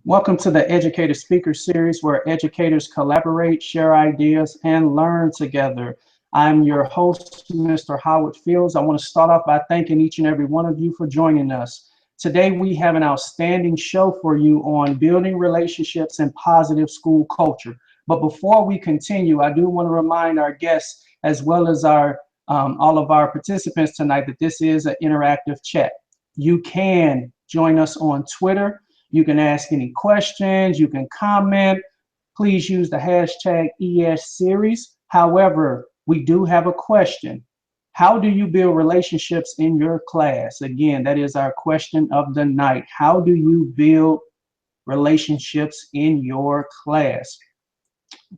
Welcome to the Educator Speaker Series where educators collaborate, share ideas, and learn together. I'm your host, Mr. Howard Fields. I want to start off by thanking each and every one of you for joining us. Today, we have an outstanding show for you on building relationships and positive school culture. But before we continue, I do want to remind our guests as well as all of our participants tonight that this is an interactive chat. You can join us on Twitter. You can ask any questions, you can comment. Please use the hashtag ESSeries. However, we do have a question. How do you build relationships in your class? Again, that is our question of the night. How do you build relationships in your class?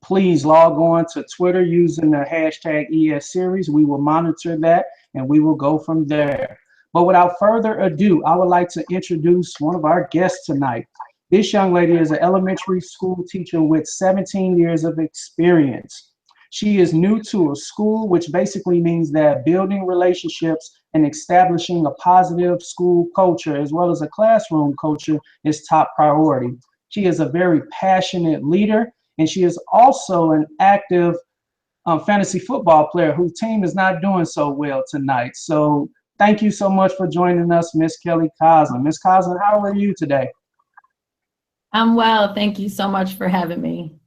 Please log on to Twitter using the hashtag ESSeries. We will monitor that and we will go from there. But without further ado, I would like to introduce one of our guests tonight. This young lady is an elementary school teacher with 17 years of experience. She is new to a school, which basically means that building relationships and establishing a positive school culture as well as a classroom culture is top priority. She is a very passionate leader, and she is also an active fantasy football player whose team is not doing so well tonight. So thank you so much for joining us, Miss Kelly Coslin. Miss Coslin, how are you today? I'm well. Thank you so much for having me.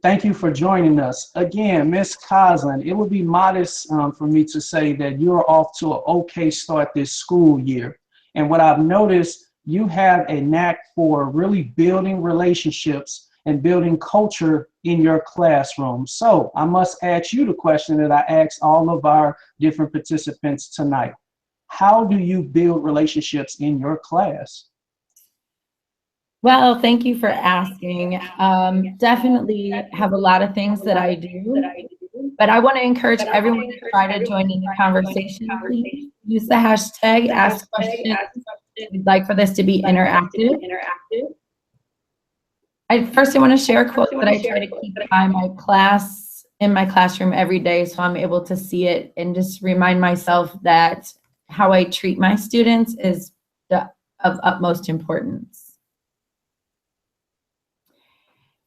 Thank you for joining us. Again, Miss Coslin, it would be modest for me to say that you're off to an okay start this school year. And what I've noticed, you have a knack for really building relationships and building culture in your classroom. So I must ask you the question that I asked all of our different participants tonight. How do you build relationships in your class? Well, thank you for asking. Definitely have a lot of things that I do, but I want to encourage everyone to try to join in the conversation. Please use the hashtag ask questions. We'd like for this to be interactive. First, I want to share a quote that I try to keep in my classroom every day, so I'm able to see it and just remind myself that how I treat my students is of utmost importance.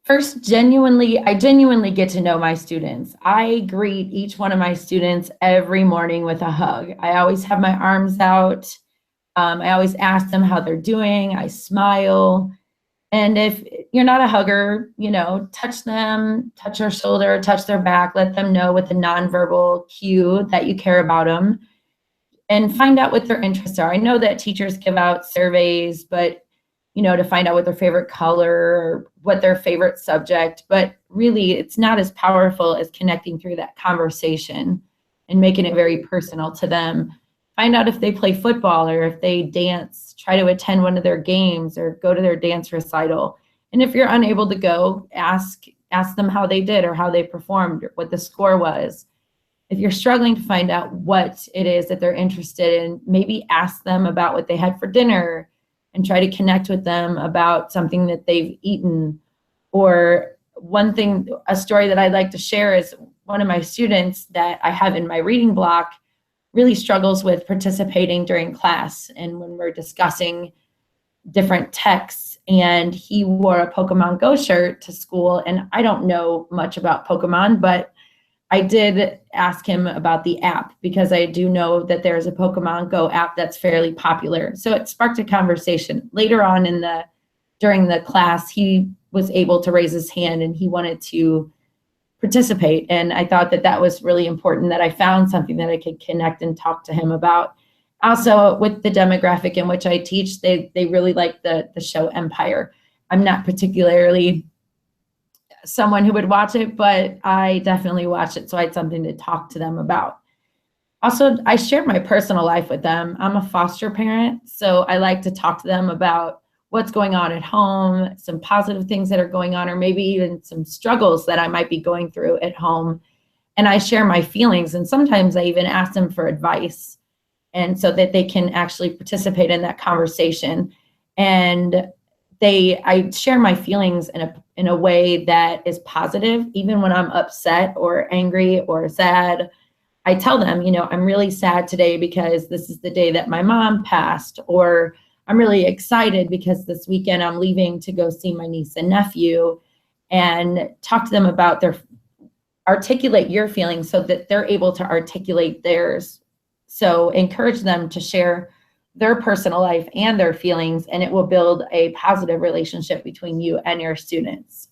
First, I genuinely get to know my students. I greet each one of my students every morning with a hug. I always have my arms out. I always ask them how they're doing. I smile. And if you're not a hugger, touch them, touch their shoulder, touch their back, let them know with a nonverbal cue that you care about them, and find out what their interests are. I know that teachers give out surveys, but to find out what their favorite color or what their favorite subject, but really it's not as powerful as connecting through that conversation and making it very personal to them. Find out if they play football or if they dance, try to attend one of their games or go to their dance recital. And if you're unable to go, ask them how they did or how they performed, or what the score was. If you're struggling to find out what it is that they're interested in, maybe ask them about what they had for dinner and try to connect with them about something that they've eaten. Or a story that I'd like to share is one of my students that I have in my reading block really struggles with participating during class and when we're discussing different texts, and he wore a Pokemon Go shirt to school, and I don't know much about Pokemon, but I did ask him about the app because I do know that there's a Pokemon Go app that's fairly popular. So it sparked a conversation. Later on during the class, he was able to raise his hand and he wanted to participate. And I thought that was really important, that I found something that I could connect and talk to him about. Also, with the demographic in which I teach, they really like the show Empire. I'm not particularly someone who would watch it, but I definitely watch it, so I had something to talk to them about. Also, I shared my personal life with them. I'm a foster parent, so I like to talk to them about what's going on at home, some positive things that are going on, or maybe even some struggles that I might be going through at home. And I share my feelings, and sometimes I even ask them for advice, and so that they can actually participate in that conversation. And I share my feelings in a way that is positive, even when I'm upset or angry or sad. I tell them, I'm really sad today because this is the day that my mom passed, or I'm really excited because this weekend I'm leaving to go see my niece and nephew and talk to them about articulate your feelings so that they're able to articulate theirs. So encourage them to share their personal life and their feelings, and it will build a positive relationship between you and your students.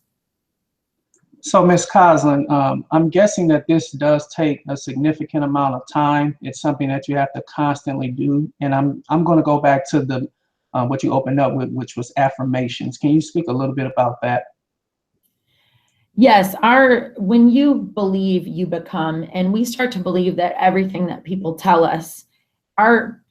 So, Ms. Coslin, I'm guessing that this does take a significant amount of time. It's something that you have to constantly do. And I'm going to go back to the what you opened up with, which was affirmations. Can you speak a little bit about that? Yes, when you believe, you become, and we start to believe that everything that people tell us, our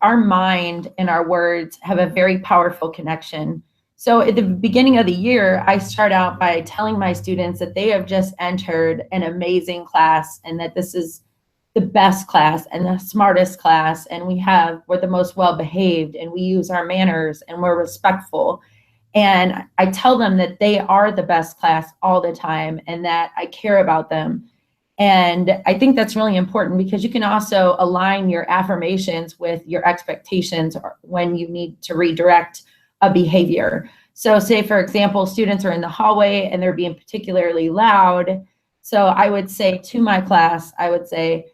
mind and our words have a very powerful connection. So at the beginning of the year, I start out by telling my students that they have just entered an amazing class and that this is the best class and the smartest class, and we're the most well-behaved, and we use our manners, and we're respectful. And I tell them that they are the best class all the time and that I care about them. And I think that's really important because you can also align your affirmations with your expectations when you need to redirect a behavior. So say, for example, students are in the hallway and they're being particularly loud. So I would say to my class, I would say,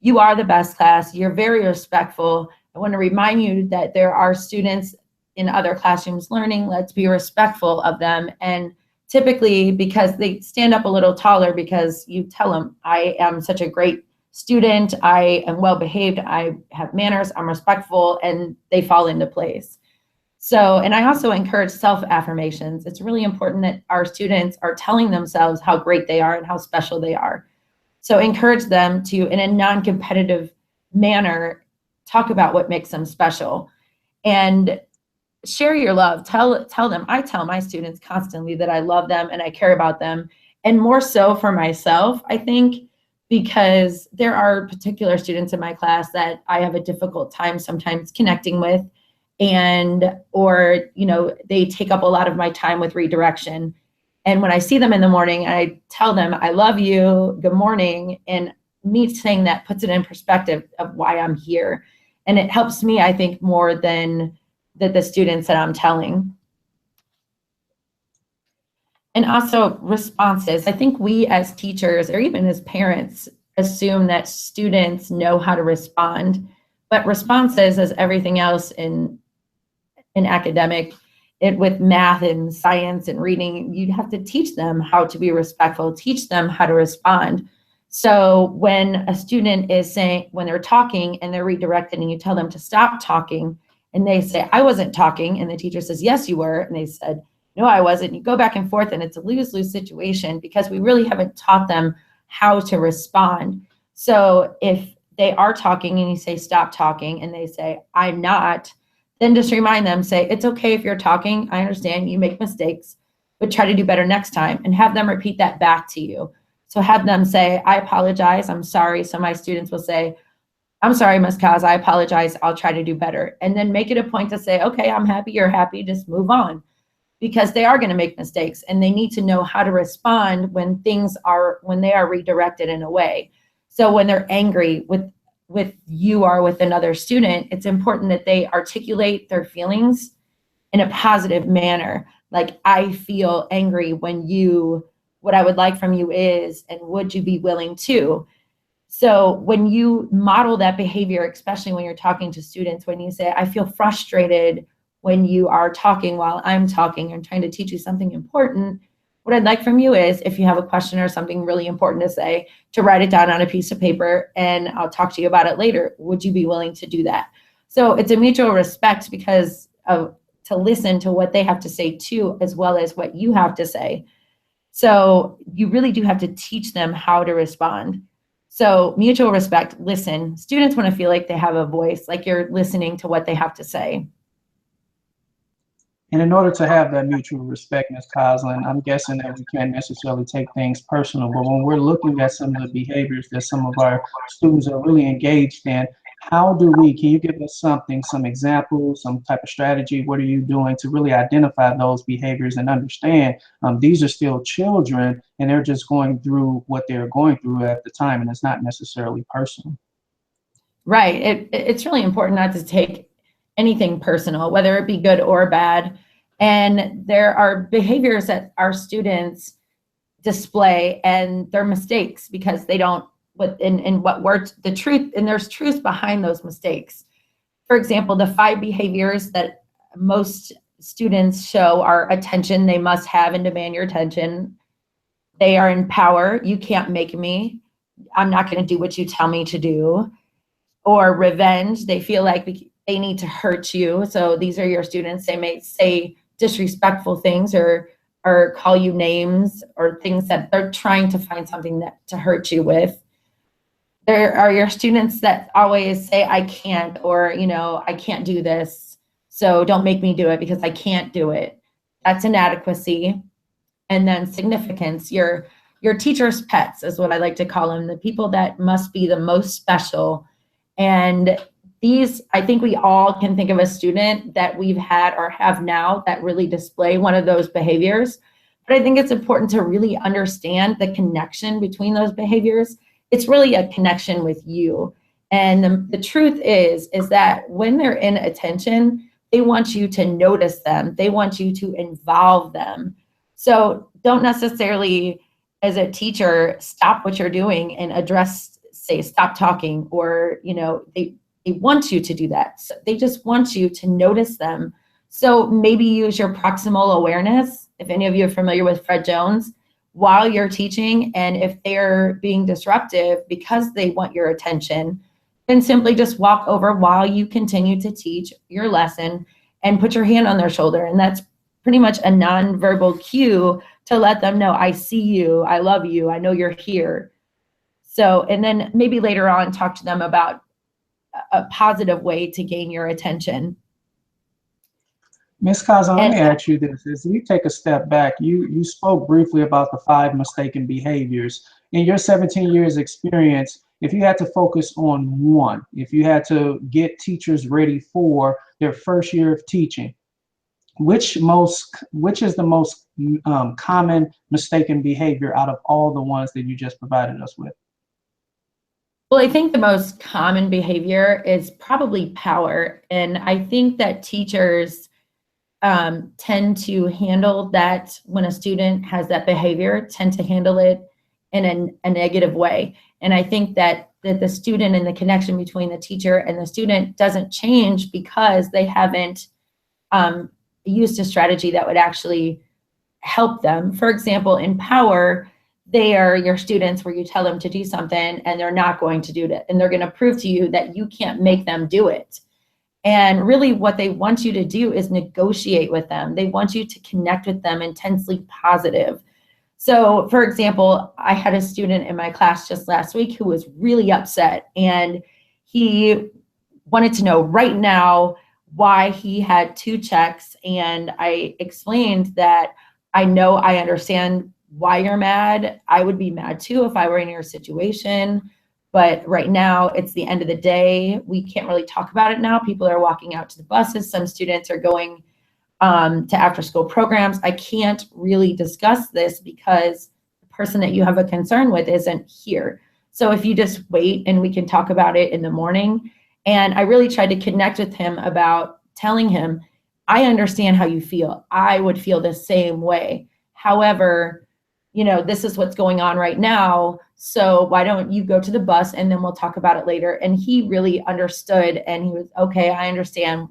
you are the best class. You're very respectful. I want to remind you that there are students in other classrooms learning. Let's be respectful of them. And typically, because they stand up a little taller, because you tell them, I am such a great student, I am well behaved, I have manners, I'm respectful, and they fall into place. So, and I also encourage self-affirmations. It's really important that our students are telling themselves how great they are and how special they are. So encourage them to, in a non-competitive manner, talk about what makes them special. And share your love. Tell them. I tell my students constantly that I love them and I care about them, and more so for myself, I think, because there are particular students in my class that I have a difficult time sometimes connecting with, or they take up a lot of my time with redirection. And when I see them in the morning, I tell them, I love you, good morning, and me saying that puts it in perspective of why I'm here. And it helps me, I think, more than the students that I'm telling. And also responses. I think we as teachers or even as parents assume that students know how to respond, but responses, as everything else in academic, with math and science and reading, you have to teach them how to be respectful, teach them how to respond. So when a student is saying, when they're talking and they're redirected and you tell them to stop talking, and they say, I wasn't talking, and the teacher says, yes, you were, and they said, no, I wasn't. You go back and forth, and it's a lose-lose situation because we really haven't taught them how to respond. So if they are talking and you say, stop talking, and they say, I'm not, then just remind them, say, it's okay if you're talking. I understand you make mistakes, but try to do better next time, and have them repeat that back to you. So have them say, I apologize, I'm sorry. So my students will say, I'm sorry, Ms. Kaz, I apologize, I'll try to do better. And then make it a point to say, okay, I'm happy, you're happy, just move on. Because they are going to make mistakes and they need to know how to respond when they are redirected in a way. So when they're angry with you or with another student, it's important that they articulate their feelings in a positive manner. Like, I feel angry when what I would like from you is, and would you be willing to? So when you model that behavior, especially when you're talking to students, when you say, I feel frustrated when you are talking while I'm talking and trying to teach you something important, what I'd like from you is, if you have a question or something really important to say, to write it down on a piece of paper and I'll talk to you about it later. Would you be willing to do that? So it's a mutual respect to listen to what they have to say too, as well as what you have to say. So you really do have to teach them how to respond. So mutual respect, listen. Students want to feel like they have a voice, like you're listening to what they have to say. And in order to have that mutual respect, Ms. Coslin, I'm guessing that we can't necessarily take things personal, but when we're looking at some of the behaviors that some of our students are really engaged in, can you give us some examples, some type of strategy? What are you doing to really identify those behaviors and understand these are still children and they're just going through what they're going through at the time, and it's not necessarily personal? Right. It's really important not to take anything personal, whether it be good or bad. And there are behaviors that our students display, and they're mistakes because they don't, in what words, the truth, and there's truth behind those mistakes. For example, the 5 behaviors that most students show are attention, they must have and demand your attention. They are in power, you can't make me, I'm not going to do what you tell me to do. Or revenge, they feel like they need to hurt you. So these are your students, they may say disrespectful things or call you names or things that they're trying to find something that to hurt you with. There are your students that always say, I can't, or, I can't do this, so don't make me do it because I can't do it. That's inadequacy. And then significance, your teacher's pets is what I like to call them, the people that must be the most special. And these, I think we all can think of a student that we've had or have now that really display one of those behaviors. But I think it's important to really understand the connection between those behaviors. It's really a connection with you. And the truth is that when they're in attention, they want you to notice them. They want you to involve them. So don't necessarily, as a teacher, stop what you're doing and say, stop talking, or, they want you to do that. So they just want you to notice them. So maybe use your proximal awareness. If any of you are familiar with Fred Jones, while you're teaching, and if they're being disruptive because they want your attention, then simply just walk over while you continue to teach your lesson and put your hand on their shoulder. And that's pretty much a nonverbal cue to let them know, I see you, I love you, I know you're here. So, and then maybe later on talk to them about a positive way to gain your attention. Ms. Kazan, let me ask you this. As we take a step back, you spoke briefly about the 5 mistaken behaviors. In your 17 years experience, if you had to focus on one, if you had to get teachers ready for their first year of teaching, which is the most common mistaken behavior out of all the ones that you just provided us with? Well, I think the most common behavior is probably power. And I think that teachers tend to handle that when a student has that behavior, tend to handle it in a negative way. And I think that the student and the connection between the teacher and the student doesn't change because they haven't used a strategy that would actually help them. For example, in power, they are your students where you tell them to do something and they're not going to do it. And they're going to prove to you that you can't make them do it. And really what they want you to do is negotiate with them. They want you to connect with them intensely positive. So for example, I had a student in my class just last week who was really upset, and he wanted to know right now why he had 2 checks. And I explained that I understand why you're mad. I would be mad too if I were in your situation. But right now, it's the end of the day. We can't really talk about it now. People are walking out to the buses. Some students are going to after school programs. I can't really discuss this because the person that you have a concern with isn't here. So if you just wait and we can talk about it in the morning. And I really tried to connect with him about telling him, I understand how you feel. I would feel the same way. However, this is what's going on right now. So why don't you go to the bus and then we'll talk about it later. And he really understood, and he was, okay, I understand,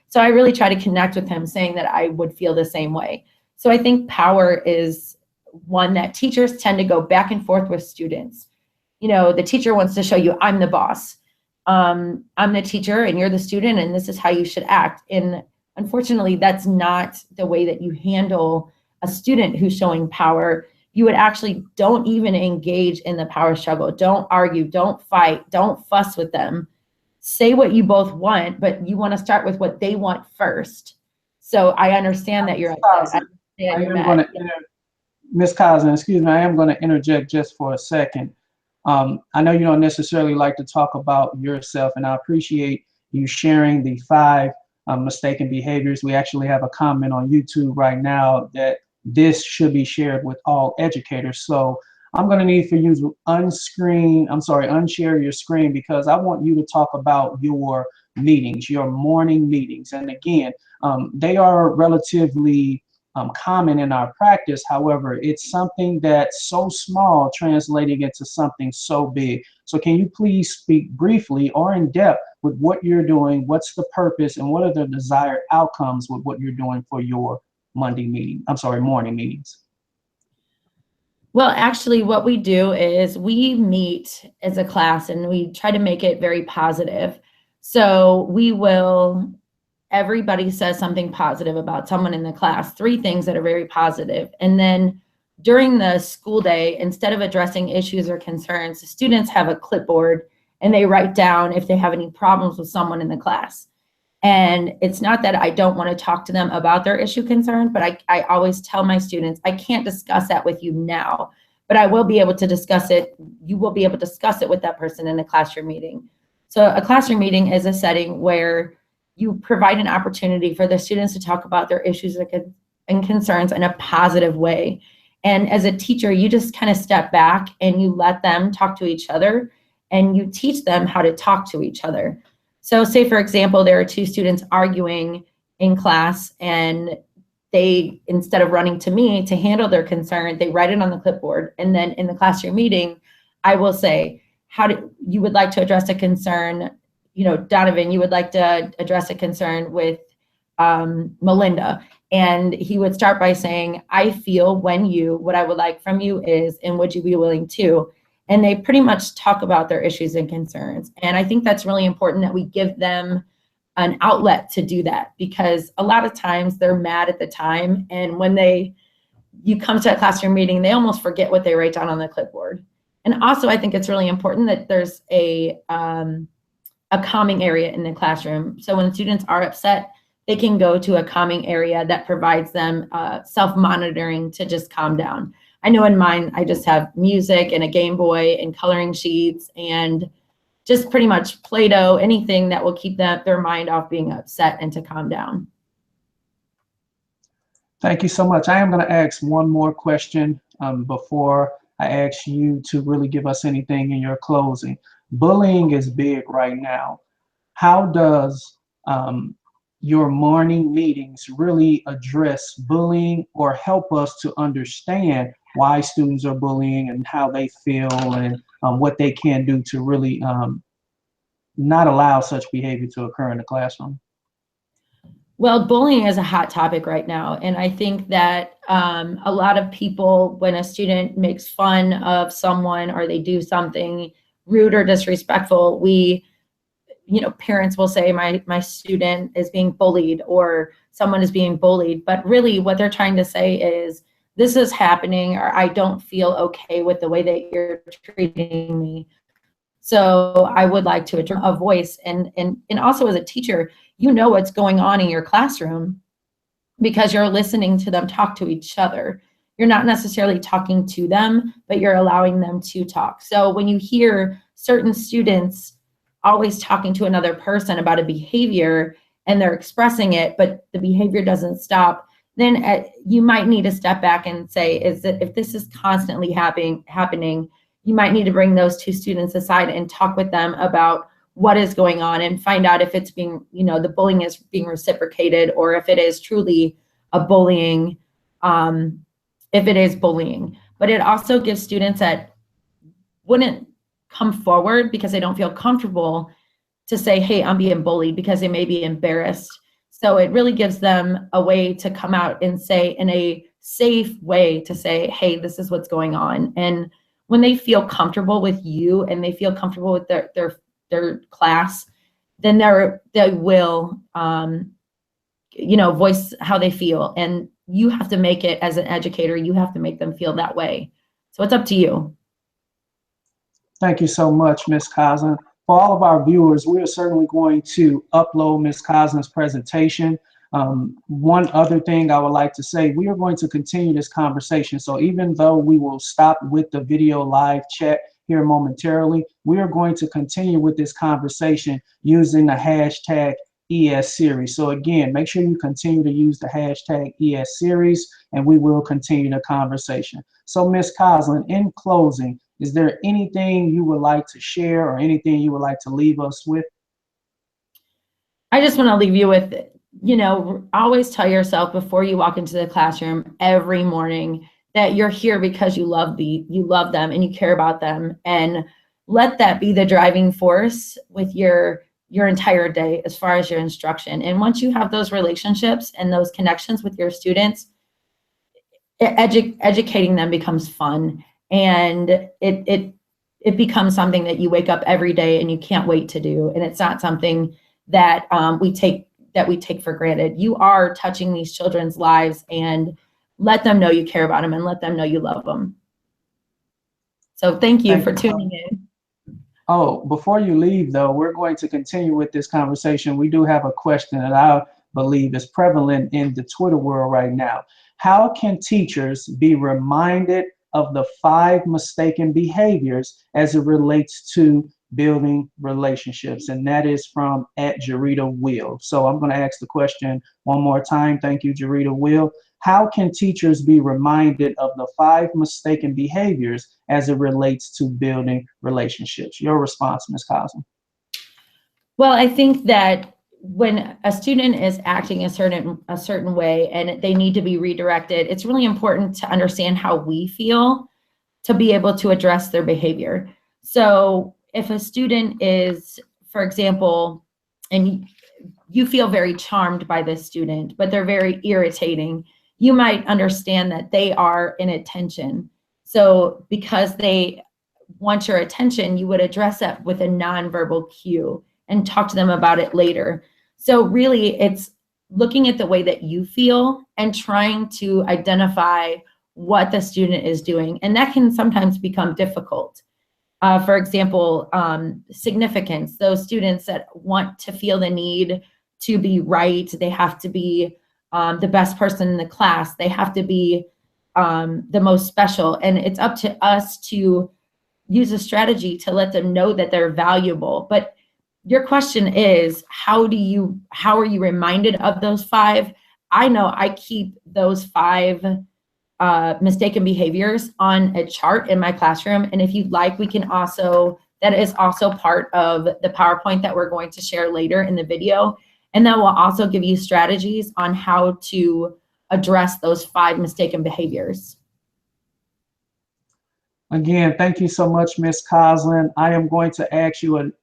So I really try to connect with him, saying that I would feel the same way. So I think power is one that teachers tend to go back and forth with students. The teacher wants to show you, I'm the boss. I'm the teacher and you're the student, and this is how you should act. And unfortunately, that's not the way that you handle a student who's showing power. You would actually don't even engage in the power struggle. Don't argue, don't fight, don't fuss with them. Say what you both want, but you want to start with what they want first. So I understand that you're upset. Ms. Cousin, excuse me, I am going to interject just for a second. I know you don't necessarily like to talk about yourself, and I appreciate you sharing the 5 mistaken behaviors. We actually have a comment on YouTube right now that this should be shared with all educators. So I'm going to need for you to unshare your screen, because I want you to talk about your meetings, your morning meetings. And again, they are relatively common in our practice. However, it's something that's so small translating into something so big. So can you please speak briefly or in depth with what you're doing, what's the purpose, and what are the desired outcomes with what you're doing for your morning meetings? Well, actually, what we do is we meet as a class and we try to make it very positive. So everybody says something positive about someone in the class, 3 things that are very positive. And then during the school day, instead of addressing issues or concerns, the students have a clipboard and they write down if they have any problems with someone in the class. And it's not that I don't want to talk to them about their issue concern, but I always tell my students, I can't discuss that with you now, but I will be able to discuss it. You will be able to discuss it with that person in a classroom meeting. So a classroom meeting is a setting where you provide an opportunity for the students to talk about their issues and concerns in a positive way. And as a teacher, you just kind of step back and you let them talk to each other and you teach them how to talk to each other. So say, for example, there are 2 students arguing in class and they, instead of running to me to handle their concern, they write it on the clipboard. And then in the classroom meeting, I will say, you would like to address a concern, Donovan, you would like to address a concern with Melinda. And he would start by saying, I feel what I would like from you is, and would you be willing to? And they pretty much talk about their issues and concerns. And I think that's really important that we give them an outlet to do that, because a lot of times they're mad at the time. And when you come to a classroom meeting, they almost forget what they write down on the clipboard. And also, I think it's really important that there's a calming area in the classroom. So when students are upset, they can go to a calming area that provides them self-monitoring to just calm down. I know in mine, I just have music and a Game Boy and coloring sheets and just pretty much Play-Doh, anything that will keep their mind off being upset and to calm down. Thank you so much. I am going to ask one more question before I ask you to really give us anything in your closing. Bullying is big right now. How does your morning meetings really address bullying or help us to understand why students are bullying and how they feel and what they can do to really not allow such behavior to occur in the classroom? Well, bullying is a hot topic right now. And I think that a lot of people, when a student makes fun of someone or they do something rude or disrespectful, parents will say my student is being bullied or someone is being bullied. But really what they're trying to say is, this is happening, or I don't feel okay with the way that you're treating me. So I would like to address a voice. And also as a teacher, you know what's going on in your classroom because you're listening to them talk to each other. You're not necessarily talking to them, but you're allowing them to talk. So when you hear certain students always talking to another person about a behavior and they're expressing it, but the behavior doesn't stop, then you might need to step back and say, if this is constantly happening, you might need to bring those 2 students aside and talk with them about what is going on and find out if it's being, the bullying is being reciprocated, or if it is truly a bullying, if it is bullying. But it also gives students that wouldn't come forward because they don't feel comfortable to say, hey, I'm being bullied, because they may be embarrassed. So it really gives them a way to come out and say, in a safe way, to say, hey, this is what's going on. And when they feel comfortable with you and they feel comfortable with their class, then they will voice how they feel. And you have to make it, as an educator, you have to make them feel that way. So it's up to you. Thank you so much, Ms. Coslin. For all of our viewers, we are certainly going to upload Ms. Coslin's presentation. One other thing I would like to say, we are going to continue this conversation. So even though we will stop with the video live chat here momentarily, we are going to continue with this conversation using the hashtag ES series. So again, make sure you continue to use the hashtag ES series, and we will continue the conversation. So Ms. Coslin, in closing, is there anything you would like to share or anything you would like to leave us with? I just want to leave you with, always tell yourself before you walk into the classroom every morning that you're here because you love them and you care about them, and let that be the driving force with your entire day as far as your instruction. And once you have those relationships and those connections with your students, educating them becomes fun, and it becomes something that you wake up every day and you can't wait to do. And it's not something that we take for granted. You are touching these children's lives, and let them know you care about them and let them know you love them. So thank you for tuning in. Oh, before you leave, though, we're going to continue with this conversation. We do have a question that I believe is prevalent in the Twitter world right now. How can teachers be reminded of the 5 mistaken behaviors as it relates to building relationships? And that is from @Jarita So I'm going to ask the question one more time. Thank you, Jarita How can teachers be reminded of the 5 mistaken behaviors as it relates to building relationships? Your response, Ms. Cosmo. Well, I think that when a student is acting a certain way and they need to be redirected, it's really important to understand how we feel to be able to address their behavior. So if a student is, for example, and you feel very charmed by this student, but they're very irritating, you might understand that they are in attention. So because they want your attention, you would address that with a nonverbal cue and talk to them about it later. So really, it's looking at the way that you feel and trying to identify what the student is doing. And that can sometimes become difficult. For example, significance, those students that want to feel the need to be right, they have to be the best person in the class, they have to be the most special. And it's up to us to use a strategy to let them know that they're valuable. But your question is, how are you reminded of those 5? I know I keep those 5 mistaken behaviors on a chart in my classroom. And if you'd like, that is also part of the PowerPoint that we're going to share later in the video. And that will also give you strategies on how to address those 5 mistaken behaviors. Again, thank you so much, Ms. Coslin. I am going to ask you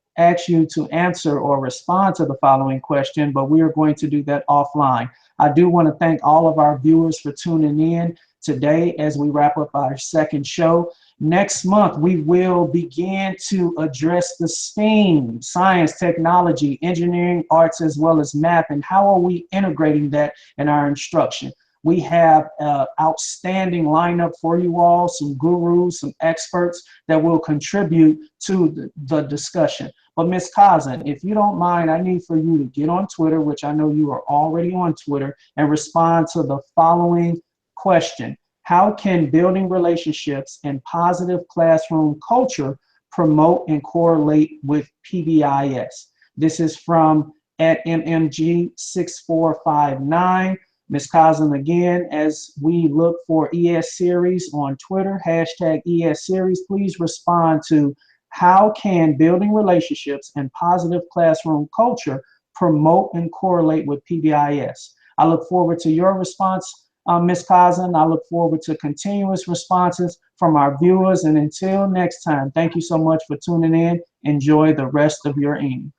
to answer or respond to the following question, but we are going to do that offline. I do want to thank all of our viewers for tuning in today as we wrap up our second show. Next month, we will begin to address the STEAM, science, technology, engineering, arts, as well as math, and how are we integrating that in our instruction. We have an outstanding lineup for you all, some gurus, some experts that will contribute to the discussion. But Ms. Coslin, if you don't mind, I need for you to get on Twitter, which I know you are already on Twitter, and respond to the following question. How can building relationships and positive classroom culture promote and correlate with PBIS? This is from @MMG6459. Ms. Coslin, again, as we look for ES Series on Twitter, #ES Series, please respond to how can building relationships and positive classroom culture promote and correlate with PBIS? I look forward to your response, Ms. Coslin. I look forward to continuous responses from our viewers. And until next time, thank you so much for tuning in. Enjoy the rest of your evening.